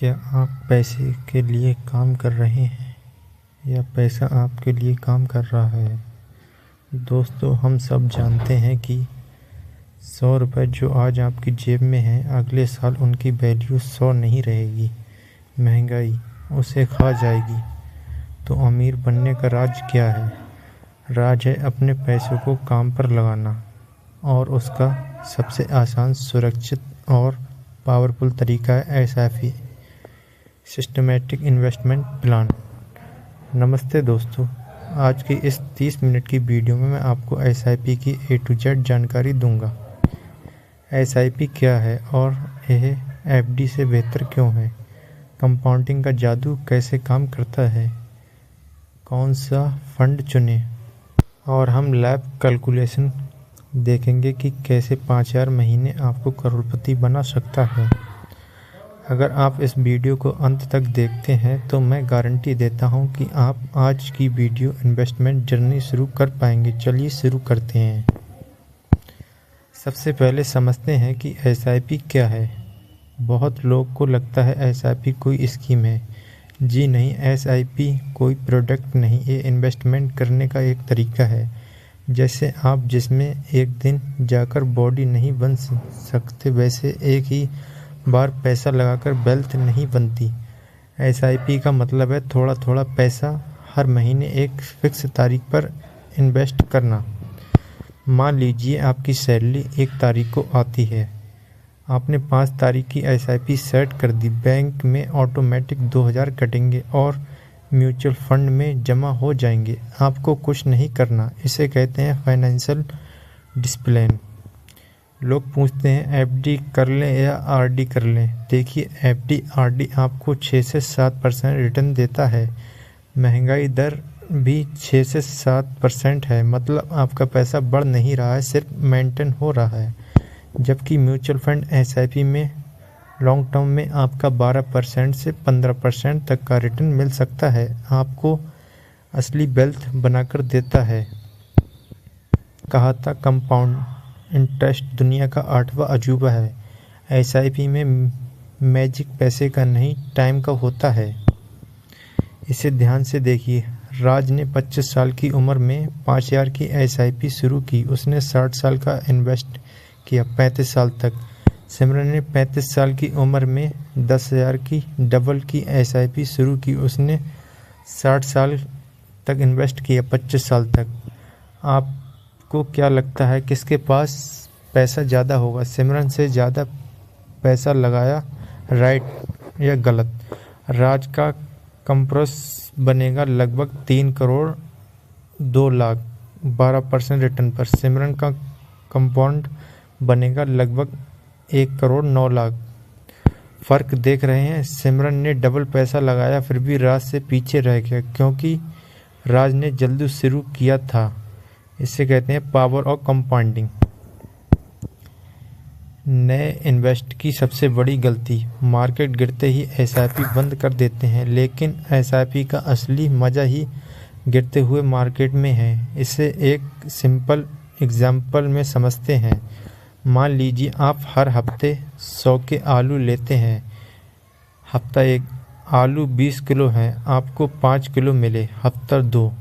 क्या आप पैसे के लिए काम कर रहे हैं या पैसा आपके लिए काम कर रहा है? दोस्तों, हम सब जानते हैं कि 100 रुपये जो आज आपकी जेब में हैं, अगले साल उनकी वैल्यू 100 नहीं रहेगी। महंगाई उसे खा जाएगी। तो अमीर बनने का राज क्या है? राज है अपने पैसों को काम पर लगाना, और उसका सबसे आसान, सुरक्षित और पावरफुल तरीका है SIP, सिस्टमेटिक इन्वेस्टमेंट प्लान। नमस्ते दोस्तों, आज की इस 30 मिनट की वीडियो में मैं आपको SIP की A to Z जानकारी दूंगा। SIP क्या है और यह FD से बेहतर क्यों है? कंपाउंडिंग का जादू कैसे काम करता है? कौन सा फंड चुनें? और हम लैब कैलकुलेशन देखेंगे कि कैसे 5000 महीने आपको करोड़पति बना सकता है। अगर आप इस वीडियो को अंत तक देखते हैं तो मैं गारंटी देता हूं कि आप आज की वीडियो इन्वेस्टमेंट जर्नी शुरू कर पाएंगे। चलिए शुरू करते हैं। सबसे पहले समझते हैं कि SIP क्या है। बहुत लोग को लगता है SIP कोई स्कीम है। जी नहीं, SIP कोई प्रोडक्ट नहीं, ये इन्वेस्टमेंट करने का एक तरीका है। जैसे आप जिसमें एक दिन जाकर बॉडी नहीं बन सकते, वैसे एक ही बार पैसा लगाकर वेल्थ नहीं बनती। SIP का मतलब है थोड़ा थोड़ा पैसा हर महीने एक फिक्स तारीख पर इन्वेस्ट करना। मान लीजिए आपकी सैलरी 1 तारीख को आती है। आपने 5 तारीख की SIP सेट कर दी। बैंक में ऑटोमेटिक 2000 कटेंगे और म्यूचुअल फंड में जमा हो जाएंगे। आपको कुछ नहीं करना। इसे कहते हैं फाइनेंशियल डिसिप्लिन। लोग पूछते हैं FD कर लें या RD कर लें। देखिए, FD RD आपको 6 से 7% रिटर्न देता है। महंगाई दर भी 6 से 7% है, मतलब आपका पैसा बढ़ नहीं रहा है, सिर्फ मेंटेन हो रहा है। जबकि म्यूचुअल फंड SIP में लॉन्ग टर्म में आपका 12% से 15% तक का रिटर्न मिल सकता है। आपको असली वेल्थ बनाकर देता है। कहा था कंपाउंड इंटरेस्ट दुनिया का 8वां अजूबा है। SIP में मैजिक पैसे का नहीं, टाइम का होता है। इसे ध्यान से देखिए। राज ने 25 साल की उम्र में 5000 की SIP शुरू की। उसने 60 साल का इन्वेस्ट किया 35 साल तक। सिमरन ने 35 साल की उम्र में 10,000 की डबल की SIP शुरू की। उसने 60 साल तक इन्वेस्ट किया 25 साल तक। आपको क्या लगता है किसके पास पैसा ज़्यादा होगा? सिमरन से ज़्यादा पैसा लगाया, राइट या गलत? राज का कंप्रोस बनेगा लगभग 3 करोड़ 2 लाख 12% रिटर्न पर। सिमरन का कंपाउंड बनेगा लगभग 1 करोड़ 9 लाख। फ़र्क देख रहे हैं? सिमरन ने डबल पैसा लगाया फिर भी राज से पीछे रह गया, क्योंकि राज ने जल्दी शुरू किया था। इसे कहते हैं पावर ऑफ कंपाउंडिंग। नए इन्वेस्ट की सबसे बड़ी गलती, मार्केट गिरते ही SIP बंद कर देते हैं। लेकिन SIP का असली मज़ा ही गिरते हुए मार्केट में है। इसे एक सिंपल एग्जाम्पल में समझते हैं। मान लीजिए आप हर हफ्ते 100 के आलू लेते हैं। हफ्ता 1 आलू 20 किलो हैं, आपको 5 किलो मिले। हफ्ता 2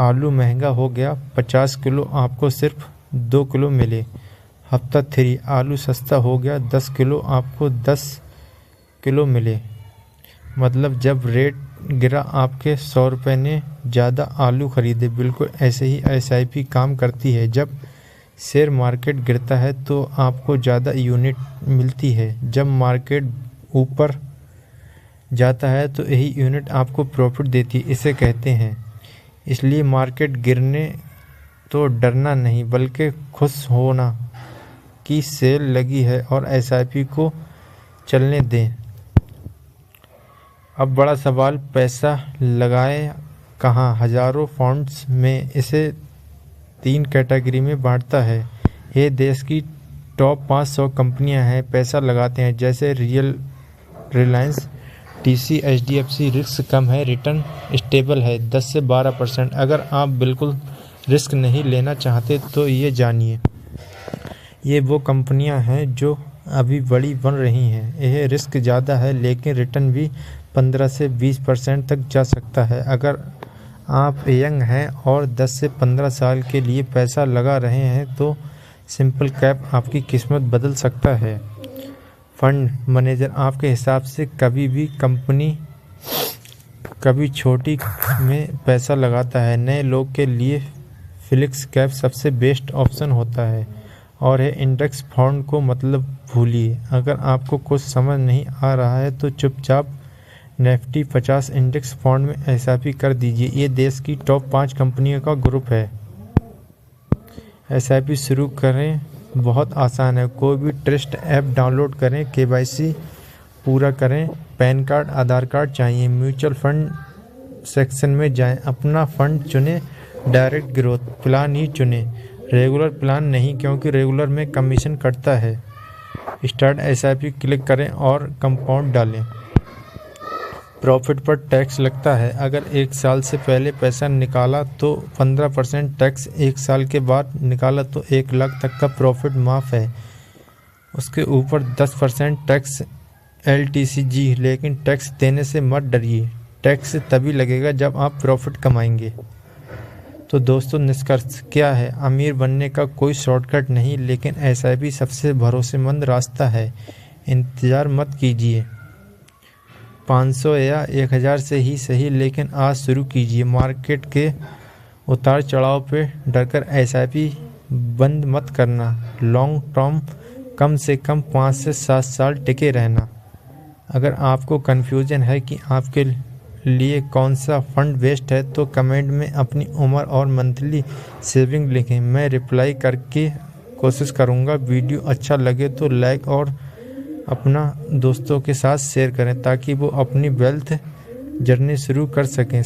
आलू महंगा हो गया, 50 किलो, आपको सिर्फ 2 किलो मिले। हफ्ता 3 आलू सस्ता हो गया, 10 किलो, आपको 10 किलो मिले। मतलब जब रेट गिरा आपके 100 रुपये ने ज़्यादा आलू खरीदे। बिल्कुल ऐसे ही SIP काम करती है। जब शेयर मार्केट गिरता है तो आपको ज़्यादा यूनिट मिलती है। जब मार्केट ऊपर जाता है तो यही यूनिट आपको प्रॉफिट देती है। इसे कहते हैं। इसलिए मार्केट गिरने तो डरना नहीं, बल्कि खुश होना कि सेल लगी है और SIP को चलने दें। अब बड़ा सवाल, पैसा लगाए कहाँ? हज़ारों फंड्स में। इसे 3 कैटेगरी में बांटता है। ये देश की टॉप 500 कंपनियां हैं, पैसा लगाते हैं। जैसे रिलायंस, TC, HDFC। रिस्क कम है, रिटर्न स्टेबल है 10 से 12%। अगर आप बिल्कुल रिस्क नहीं लेना चाहते तो ये जानिए। ये वो कंपनियां हैं जो अभी बड़ी बन रही हैं। यह रिस्क ज़्यादा है लेकिन रिटर्न भी 15 से 20% तक जा सकता है। अगर आप यंग हैं और 10 से 15 साल के लिए पैसा लगा रहे हैं तो सिंपल कैप आपकी किस्मत बदल सकता है। फंड मैनेजर आपके हिसाब से कभी भी कंपनी कभी छोटी में पैसा लगाता है। नए लोग के लिए फ्लिक्स कैप सबसे बेस्ट ऑप्शन होता है और है इंडेक्स फंड को मतलब भूलिए। अगर आपको कुछ समझ नहीं आ रहा है तो चुपचाप निफ्टी 50 इंडेक्स फंड में एसआईपी कर दीजिए। ये देश की टॉप 5 कंपनियों का ग्रुप है। एसआईपी शुरू करें, बहुत आसान है। कोई भी ट्रस्ट ऐप डाउनलोड करें, केवाईसी पूरा करें, पैन कार्ड आधार कार्ड चाहिए। म्यूचुअल फंड सेक्शन में जाएं, अपना फंड चुनें, डायरेक्ट ग्रोथ प्लान ही चुनें, रेगुलर प्लान नहीं क्योंकि रेगुलर में कमीशन कटता है। स्टार्ट एसआईपी क्लिक करें और कंपाउंड डालें। प्रॉफिट पर टैक्स लगता है। अगर 1 साल से पहले पैसा निकाला तो 15% टैक्स, 1 साल के बाद निकाला तो 1 लाख तक का प्रॉफिट माफ़ है। उसके ऊपर 10% टैक्स LTCG। लेकिन टैक्स देने से मत डरिए, टैक्स तभी लगेगा जब आप प्रॉफिट कमाएंगे। तो दोस्तों निष्कर्ष क्या है? अमीर बनने का कोई शॉर्टकट नहीं लेकिन एसआईपी सबसे भरोसेमंद रास्ता है। इंतज़ार मत कीजिए, 500 या 1000 से ही सही लेकिन आज शुरू कीजिए। मार्केट के उतार चढ़ाव पे डरकर एसआईपी बंद मत करना। लॉन्ग टर्म कम से कम 5 से 7 साल टिके रहना। अगर आपको कन्फ्यूजन है कि आपके लिए कौन सा फंड बेस्ट है तो कमेंट में अपनी उम्र और मंथली सेविंग लिखें, मैं रिप्लाई करके कोशिश करूँगा। वीडियो अच्छा लगे तो लाइक और अपना दोस्तों के साथ शेयर करें ताकि वो अपनी वेल्थ जर्नी शुरू कर सकें।